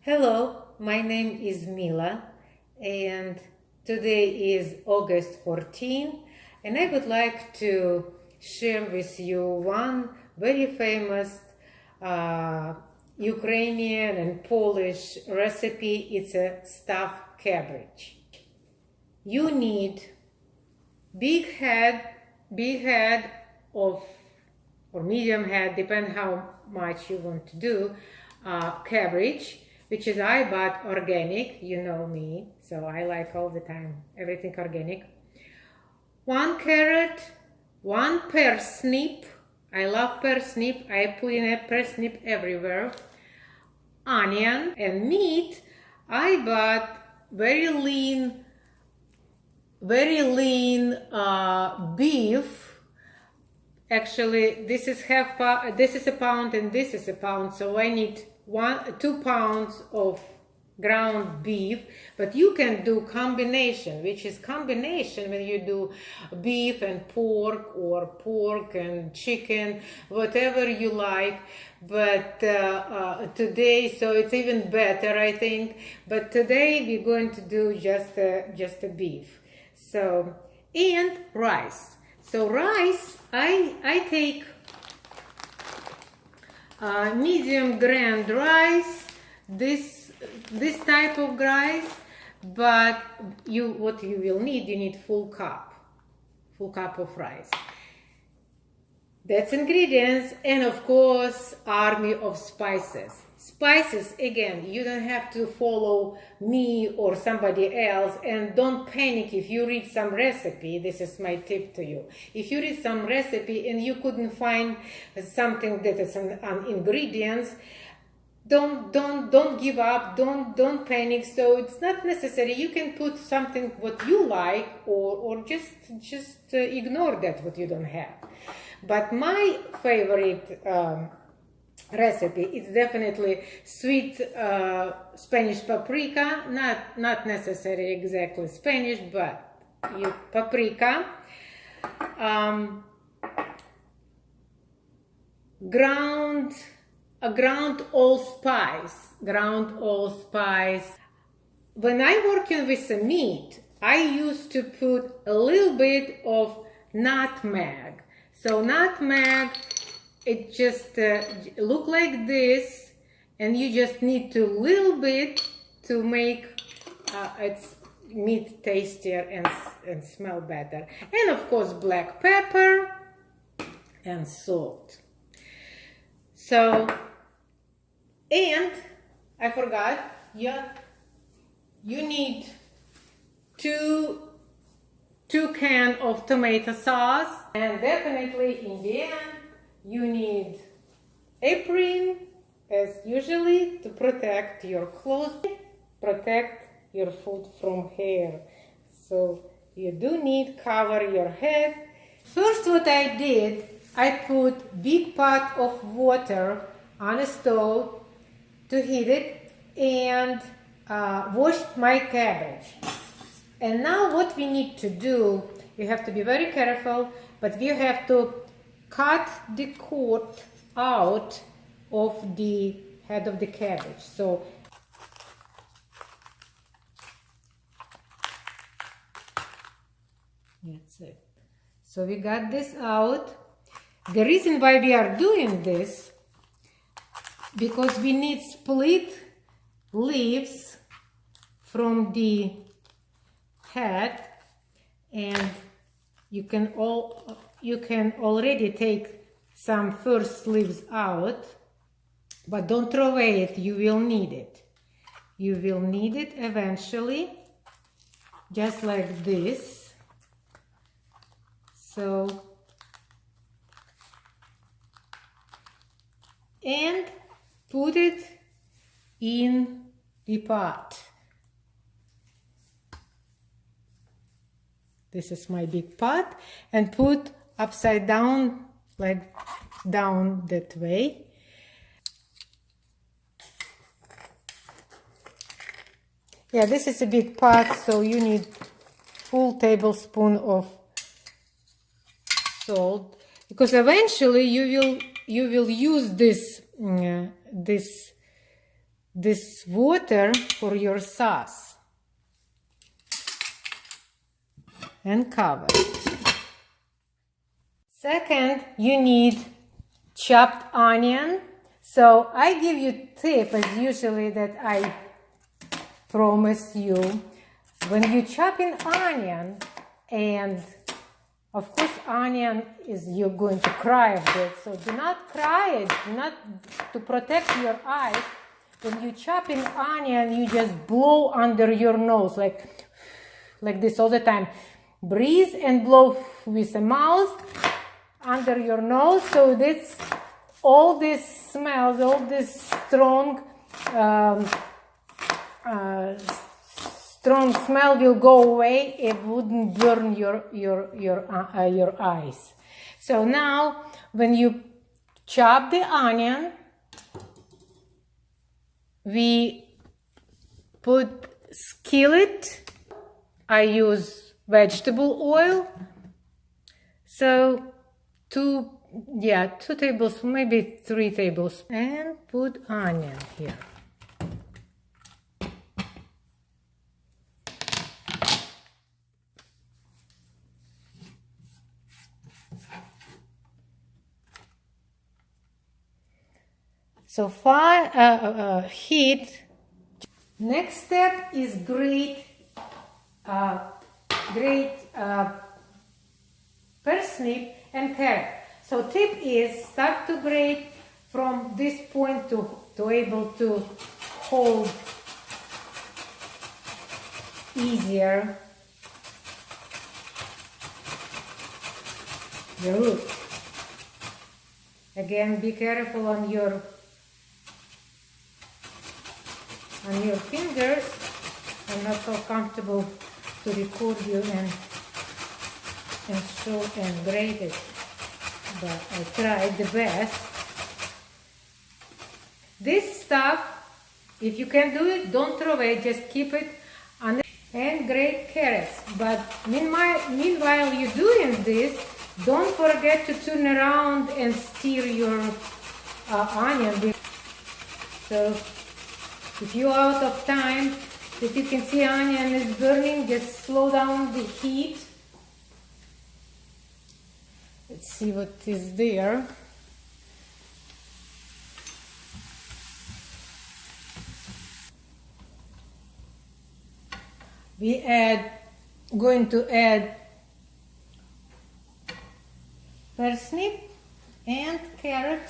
Hello, my name is Mila and today is August 14 and I would like to share with you one very famous Ukrainian and Polish recipe. It's a stuffed cabbage. You need big head of, or medium head, depend how much you want to do, cabbage, which is I bought organic, you know me, so I like all the time everything organic. 1 carrot, 1 parsnip, I love parsnip, I put in a parsnip everywhere. Onion and meat, I bought very lean beef. Actually, this is this is a pound and this is a pound, so I need 2 pounds of ground beef. But you can do combination, which is combination when you do beef and pork or pork and chicken, whatever you like. But today, so it's even better, I think. But today we're going to do just a beef. So, and rice. So rice, I take medium grand rice, this type of rice, but what you will need, you need full cup of rice. That's ingredients, and of course army of spices. Spices, again, you don't have to follow me or somebody else, and don't panic if you read some recipe. This is my tip to you. If you read some recipe and you couldn't find something that is on ingredients, don't give up, don't panic. So it's not necessary. You can put something what you like, or just ignore that what you don't have. But my favorite recipe, it's definitely sweet Spanish paprika, not necessarily exactly Spanish, but paprika, ground allspice. When I'm working with the meat, I used to put a little bit of nutmeg. So nutmeg, it just look like this, and you just need to little bit to make its meat tastier and smell better. And of course black pepper and salt. So, and I forgot, yeah, you need two cans of tomato sauce, and definitely in the end you need apron, as usually, to protect your clothes, protect your food from hair. So you do need cover your head. First, what I did, I put big pot of water on a stove to heat it, and washed my cabbage. And now what we need to do, you have to be very careful, but we have to cut the cord out of the head of the cabbage. So that's it. So we got this out. The reason why we are doing this, because we need split leaves from the head, and you can already take some first leaves out, but don't throw away it. You will need it. You will need it eventually, just like this. So, and put it in the pot. This is my big pot, and put upside down, like down that way. Yeah, this is a big pot, so you need full tablespoon of salt, because eventually you will use this this water for your sauce and cover it. Second, you need chopped onion. So I give you tip as usually that I promise you. When you chop an onion, and of course onion is, you're going to cry a bit, so do not cry it, not to protect your eyes. When you chop an onion, you just blow under your nose like this all the time. Breathe and blow with the mouth under your nose, so this all this smells, all this strong strong smell will go away. It wouldn't burn your eyes. So now when you chop the onion, we put skillet. I use vegetable oil. So 2 tablespoons, maybe 3 tablespoons, and put onion here. So heat. Next step is grate parsnip and carrot. So tip is start to grate from this point to able to hold easier the root. Again, be careful on your fingers. I'm not so comfortable to record you and show and grate it, but I tried the best. This stuff, if you can do it, don't throw away, just keep it under and grate carrots. But meanwhile you're doing this, don't forget to turn around and stir your onion. So if you're out of time, if you can see onion is burning, just slow down the heat. Let's see what is there. Going to add parsnip and carrot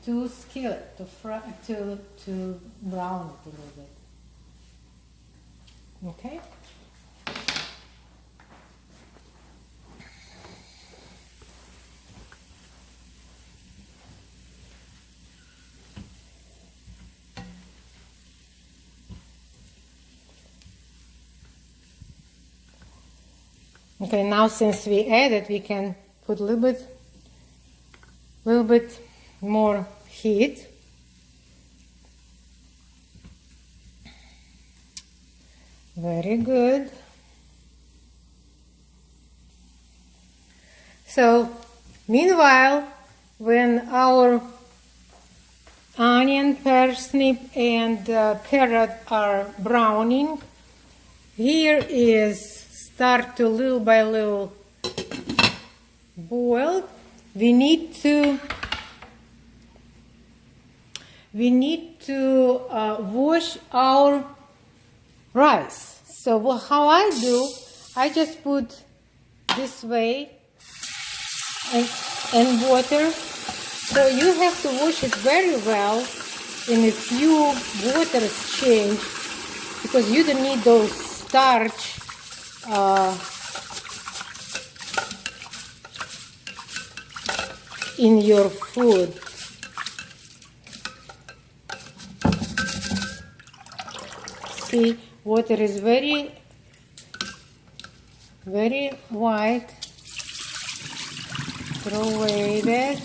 to skillet, to brown it a little bit. Okay. Okay, now since we added, we can put a little bit more heat. Very good. So, meanwhile, when our onion, parsnip, and carrot are browning, here is start to little by little boil. We need to wash our rice. So how I do, I just put this way and water. So you have to wash it very well in a few waters change, because you don't need those starch in your food. See, water is very, very white. Throw away that.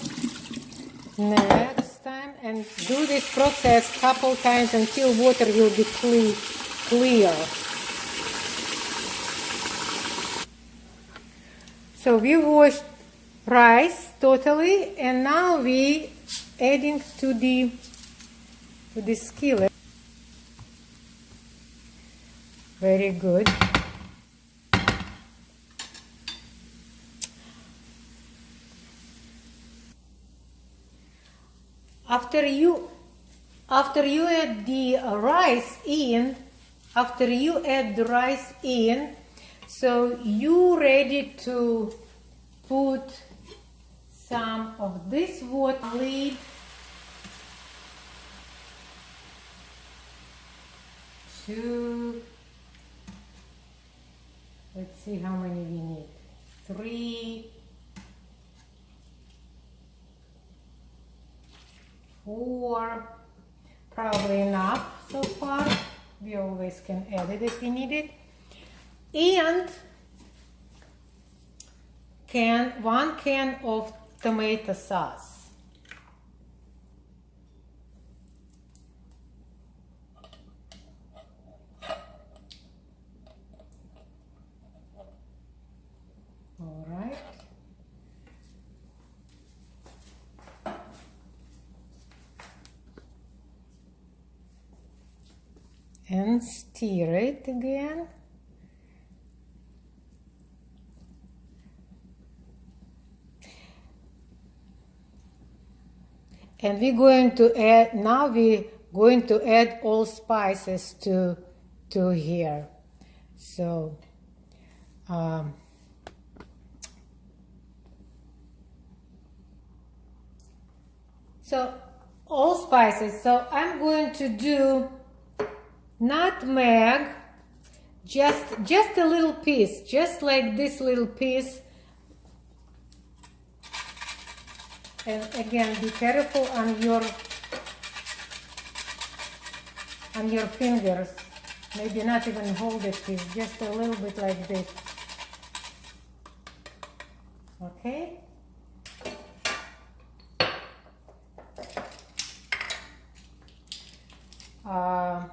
Next time, and do this process couple times until water will be clear. So we washed rice totally, and now we adding to the skillet. Very good. After you add the rice in, so you ready to put some of this water lid to, let's see how many we need. 3, 4, probably enough so far. We always can add it if we need it. And 1 can of tomato sauce. All right. And stir it again. And we're going to add, now we're going to add all spices to here. So, all spices. So I'm going to do nutmeg, just a little piece, just like this little piece. And again, be careful on your fingers. Maybe not even hold it, please. Just a little bit like this. Okay. Uh,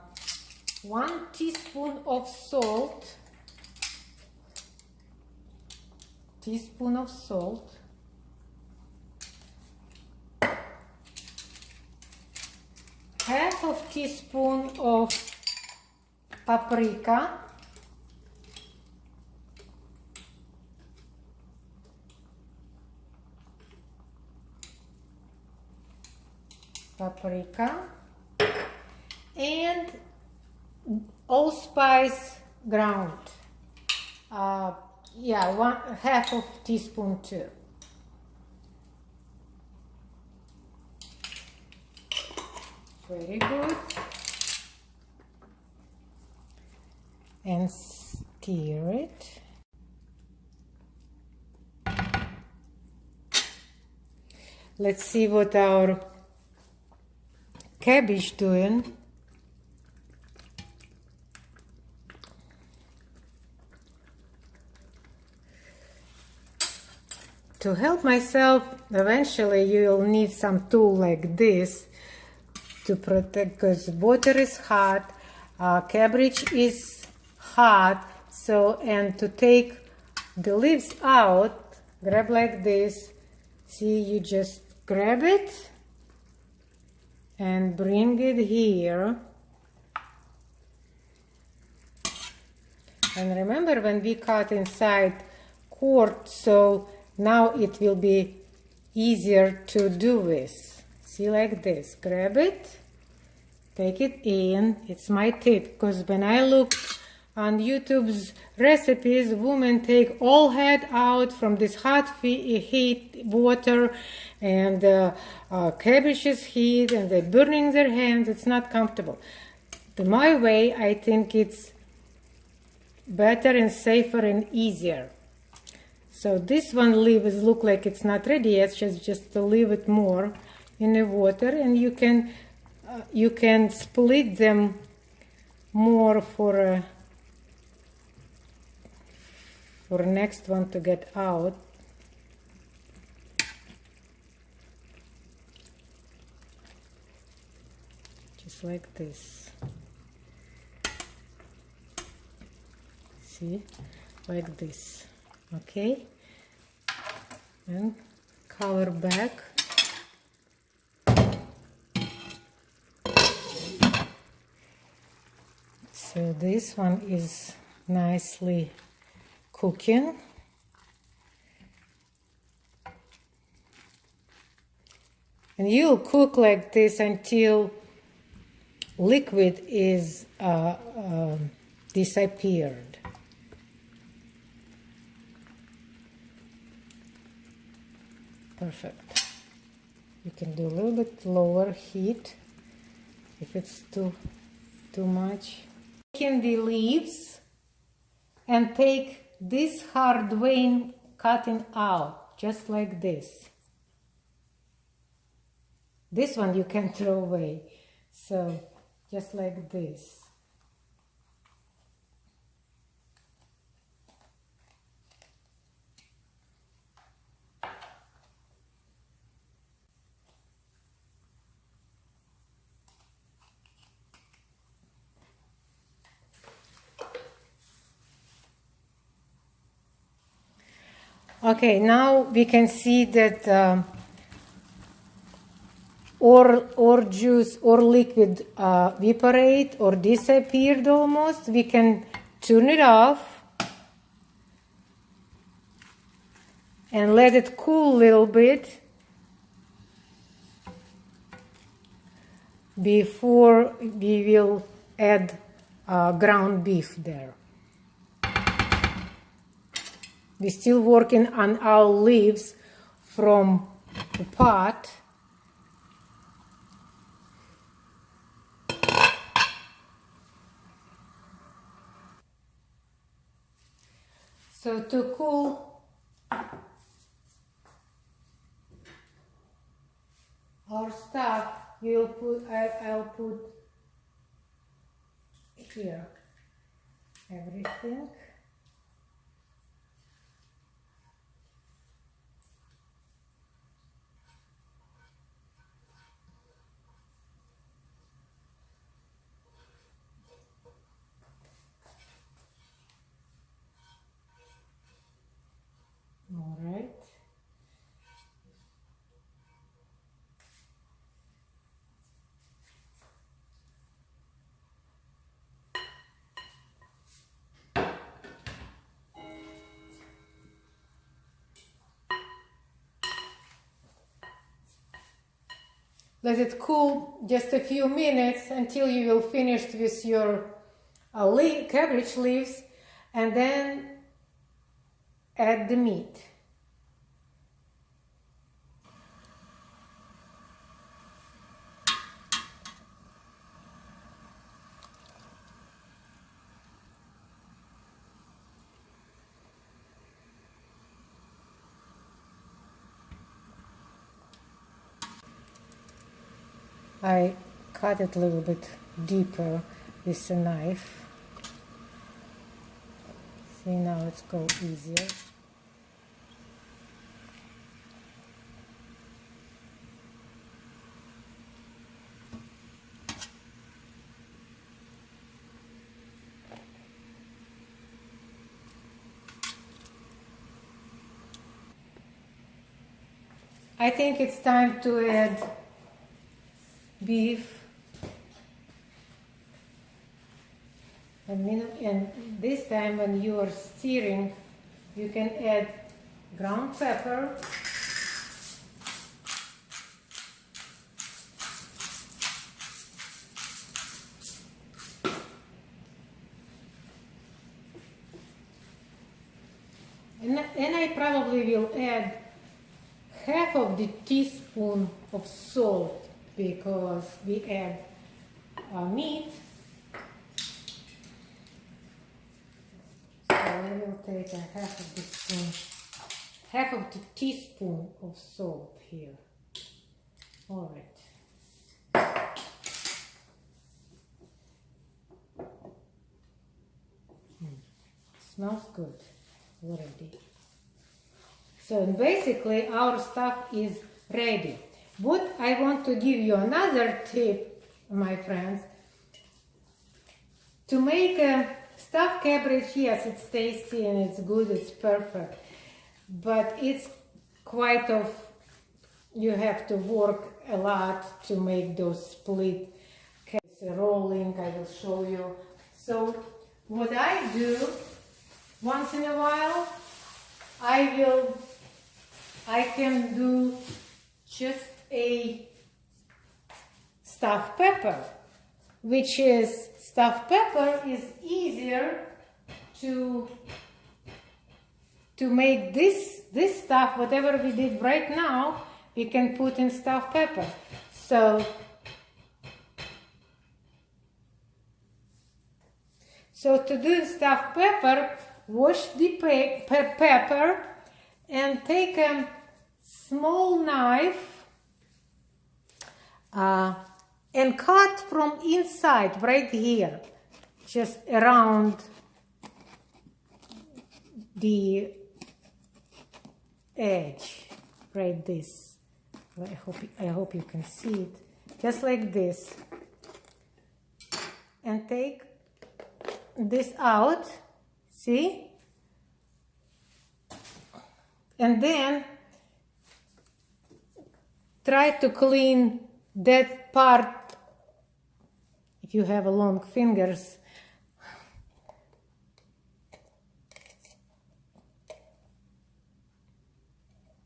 1 teaspoon of salt. Teaspoon of salt. Half of teaspoon of paprika. And allspice ground. Yeah, half of teaspoon too. Very good. And stir it. Let's see what our cabbage doing. To help myself, eventually you'll need some tool like this to protect, because water is hot, cabbage is hot, so, and to take the leaves out, grab like this. See, you just grab it and bring it here. And remember when we cut inside cord, so now it will be easier to do this. See, like this, grab it, take it in. It's my tip, because when I looked on YouTube's recipes, women take all head out from this hot heat water, and cabbage is heat, and they're burning their hands. It's not comfortable. My way, I think it's better and safer and easier. So this one leaf look like it's not ready yet. Just to leave it more in the water, and you can split them more for next one to get out. Just like this. See, like this. Okay, and cover back. So this one is nicely cooking. And you'll cook like this until liquid is disappeared. Perfect. You can do a little bit lower heat if it's too much. Taking the leaves and take this hard vein cutting out, just like this. This one you can throw away. So just like this. Okay, now we can see that or juice or liquid evaporate or disappeared almost. We can turn it off and let it cool a little bit before we will add ground beef there. We're still working on our leaves from the pot. So to cool our stuff, I'll put here everything. All right. Let it cool just a few minutes until you will finish with your cabbage leaves, and then add the meat. I cut it a little bit deeper with a knife. See, now it's go easier. I think it's time to add beef. And this time when you are stirring, you can add ground pepper, and I probably will add half of the teaspoon of salt because we add meat. So I will take a half of the teaspoon of salt here. All right. Smells good already. So basically our stuff is ready. What I want to give you another tip, my friends, to make a stuffed cabbage. Yes, it's tasty and it's good, it's perfect, but it's quite of, you have to work a lot to make those split rolling. I will show you. So what I do once in a while, I can do just a stuffed pepper, which is stuffed pepper is easier to make this stuff, whatever we did right now, we can put in stuffed pepper. So to do stuffed pepper, wash the pepper and take a small knife and cut from inside, right here, just around the edge, right this. I hope you can see it, just like this, and take this out, see, and then try to clean that part if you have long fingers.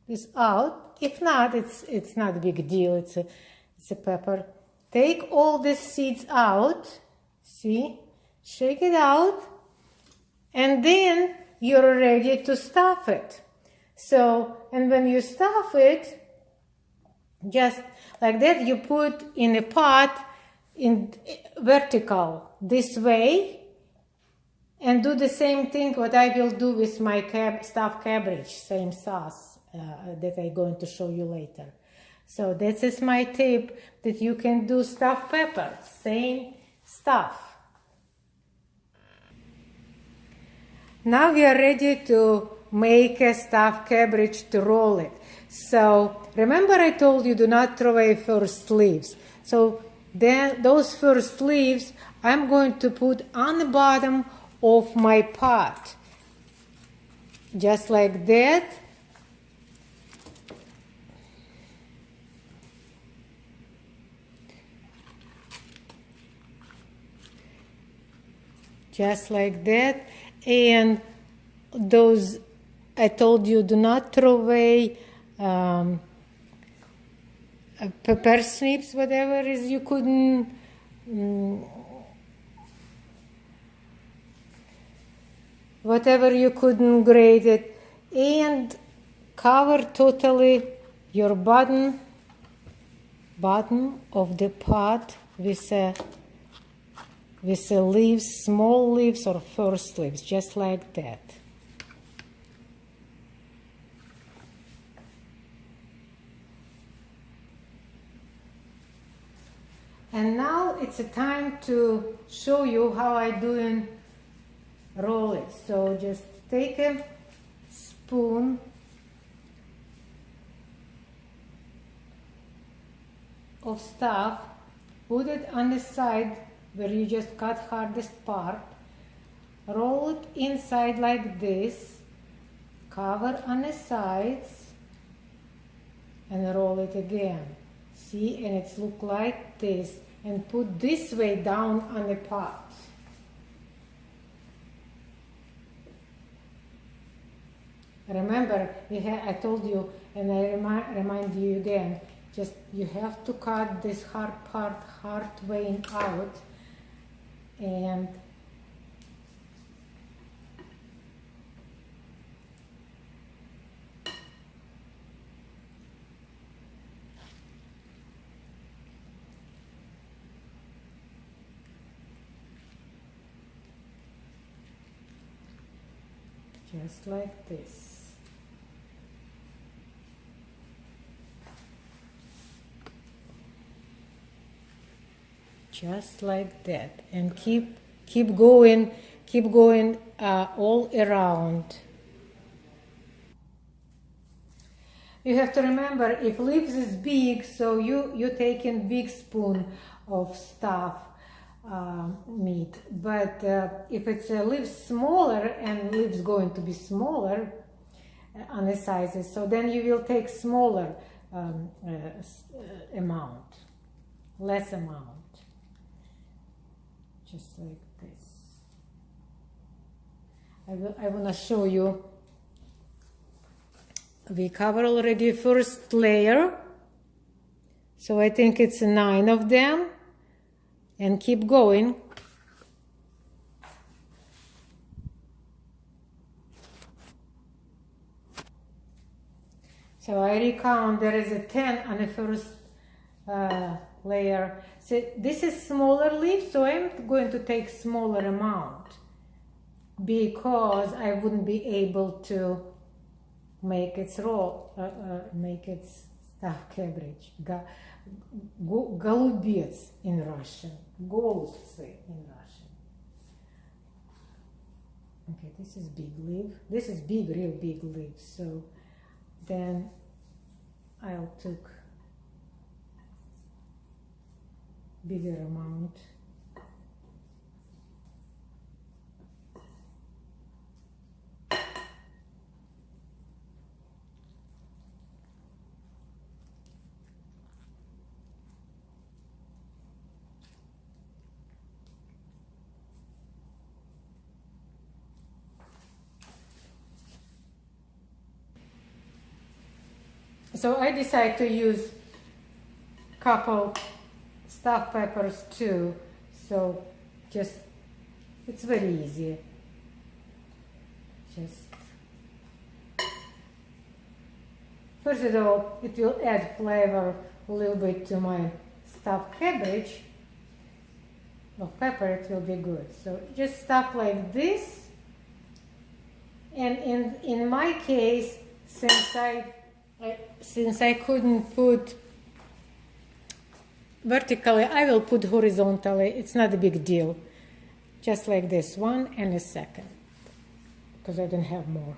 This out. If not, it's not a big deal. It's a pepper. Take all these seeds out. See, shake it out, and then you're ready to stuff it. So, and when you stuff it, just like that, you put in a pot in vertical this way, and do the same thing what I will do with my stuffed cabbage, same sauce that I'm going to show you later. So this is my tip, that you can do stuffed pepper, same stuff. Now we are ready to make a stuffed cabbage to roll it. So remember I told you do not throw away first leaves. So then those first leaves I'm going to put on the bottom of my pot. Just like that. Just like that. And those, I told you, do not throw away parsnips, whatever is you couldn't, whatever you couldn't grate it, and cover totally your bottom of the pot with the leaves, small leaves or first leaves, just like that. And now it's a time to show you how I do and roll it. So just take a spoon of stuff, put it on the side where you just cut hardest part, roll it inside like this, cover on the sides, and roll it again. See, and it's look like this, and put this way down on the pot. Remember, I told you, and I remind you again, just you have to cut this hard part hard way out, and just like this. Just like that, and keep going all around. You have to remember, if leaves is big, so you take in big spoon of stuff meat. But if it's a leaf smaller, and leaves going to be smaller on the sizes, so then you will take smaller amount, less amount. Just like this. I want to show you. We cover already first layer, so I think it's 9 of them, and keep going. So I recount there is a 10 on the first layer. So this is smaller leaf, so I'm going to take smaller amount because I wouldn't be able to make its roll, make its stuffed cabbage. Голубец in Russian. Голубцы in Russian. Okay, this is big leaf. This is big, real big leaf. So then I'll take bigger amount. So I decided to use couple stuffed peppers too. So just, it's very easy. Just, first of all, it will add flavor a little bit to my stuffed cabbage. Of pepper, it will be good. So just stuff like this. And in my case, since I couldn't put vertically, I will put horizontally. It's not a big deal. Just like this, 1 and a second, because I don't have more.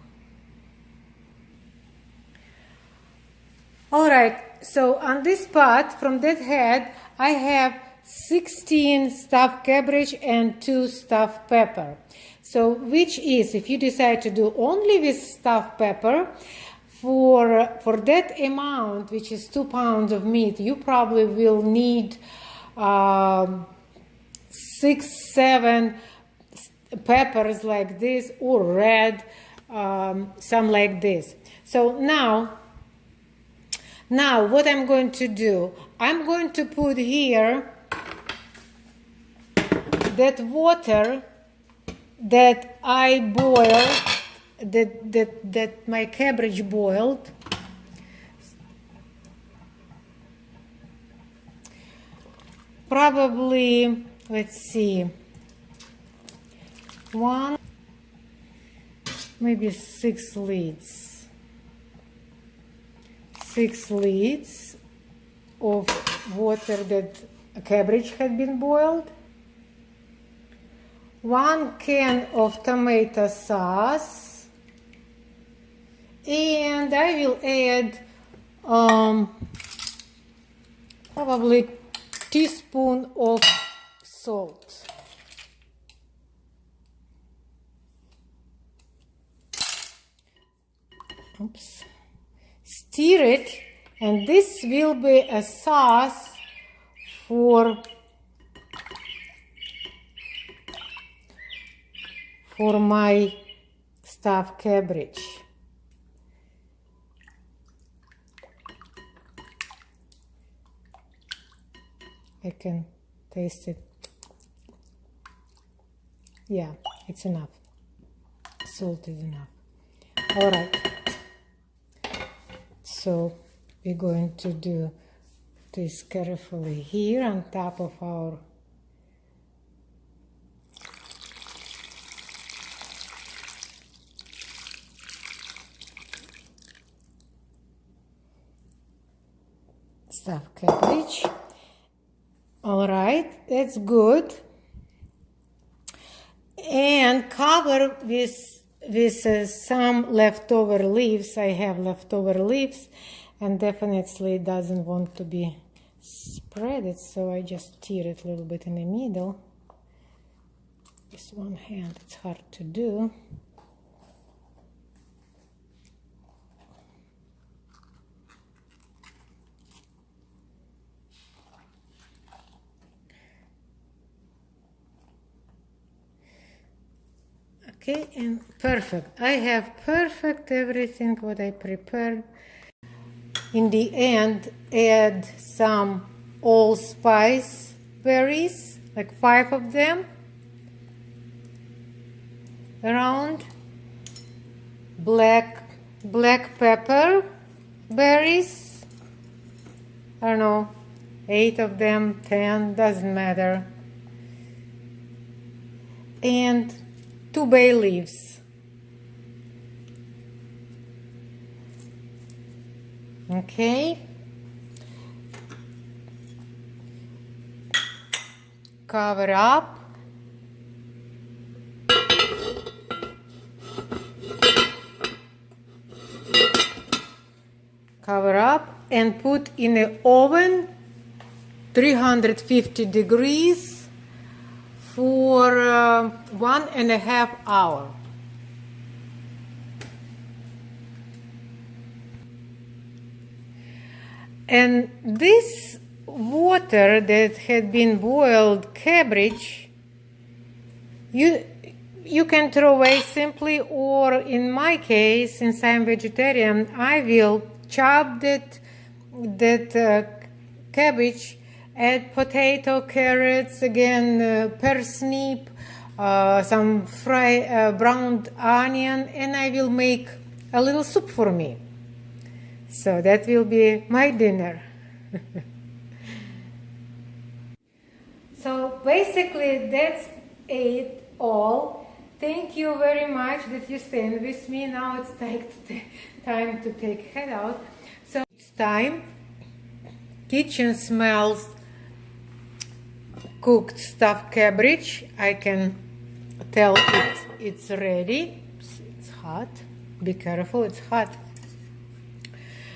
All right, so on this pot, from that head, I have 16 stuffed cabbage and 2 stuffed pepper. So which is, if you decide to do only with stuffed pepper, for that amount, which is 2 pounds of meat, you probably will need 6, 7 peppers like this, or red, some like this. So now what I'm going to do, I'm going to put here that water that I boiled, that my cabbage boiled. Probably, let's see, 1, maybe 6 lids. 6 lids of water that cabbage had been boiled. 1 can of tomato sauce. And I will add probably teaspoon of salt. Oops. Stir it, and this will be a sauce for my stuffed cabbage. I can taste it. Yeah, it's enough. Salt is enough. All right. So we're going to do this carefully here on top of our stuffed cabbage. All right, that's good. And cover with some leftover leaves. I have leftover leaves, and definitely doesn't want to be spread, so I just tear it a little bit in the middle. This one hand, it's hard to do. Okay, and perfect. I have perfect everything what I prepared. In the end, add some allspice berries, like 5 of them, around. Black pepper berries, I don't know, 8 of them, 10, doesn't matter. And 2 bay leaves. Okay. Cover up. Cover up and put in the oven 350 degrees for 1.5 hours. And this water that had been boiled cabbage, you can throw away simply, or in my case, since I'm vegetarian, I will chop that cabbage, add potato, carrots, again parsnip, some browned onion, and I will make a little soup for me. So that will be my dinner. So basically that's it all. Thank you very much that you stand with me. Now it's time to take head out. So it's time. Kitchen smells cooked stuffed cabbage. I can tell it's ready. It's hot. Be careful, it's hot.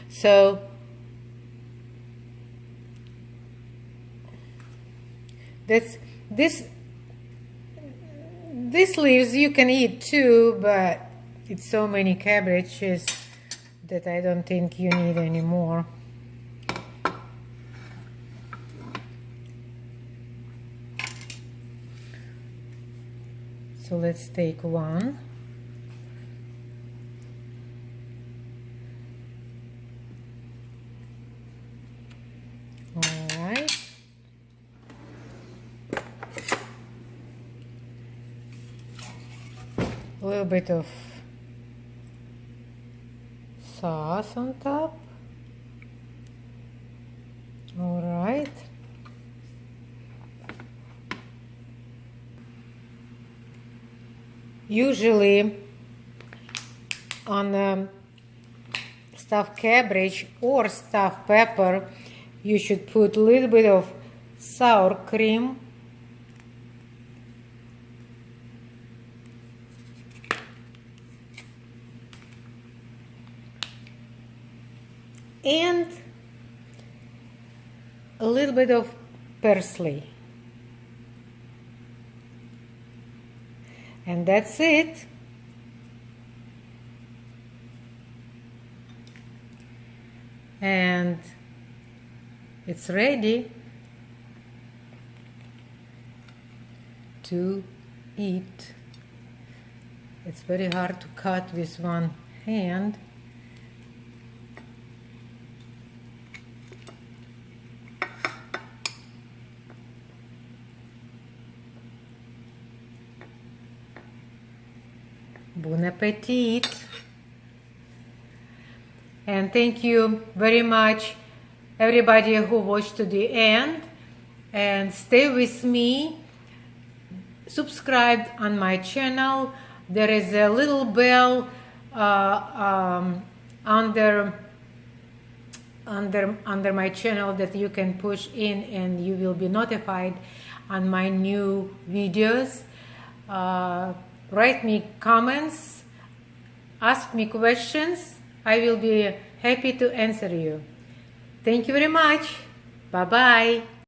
So that's these leaves you can eat too, but it's so many cabbages that I don't think you need any more. So let's take one. All right. A little bit of sauce on top. All right. Usually on stuffed cabbage or stuffed pepper, you should put a little bit of sour cream. And a little bit of parsley. And that's it. And it's ready to eat. It's very hard to cut with one hand. Bon appetit! And thank you very much everybody who watched to the end, and stay with me. Subscribe on my channel. There is a little bell under my channel that you can push in, and you will be notified on my new videos. Write me comments, ask me questions. I will be happy to answer you. Thank you very much. Bye-bye.